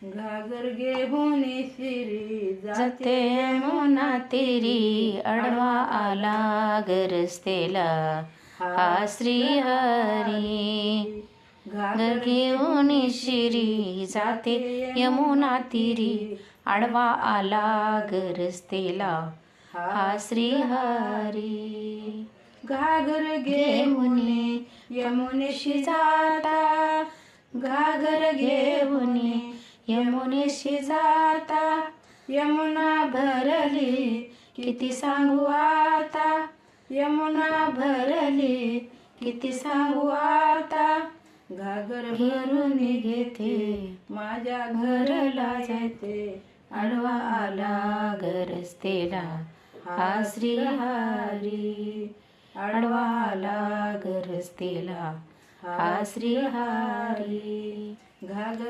घागर घेऊन शिरी जाते यमुना तीरी, आडवा आला गरस्तेला हा श्री हरी. घागर घेऊन शिरी जाते यमुना तीरी, आडवा आला गरस्तेला हा श्री हरी. घागर घेऊन यमुनेशी जाता, घागर घेऊन यमुनेशी जाता, यमुना भरली किती सांगू आता, यमुना भरली किती सांगू आता. घागर घेऊन घेते माझ्या घरला जाते, आडवा आला गरस्तेला हा श्री हरी. आडवा आला गरस्तेला हा श्री हरी. घागर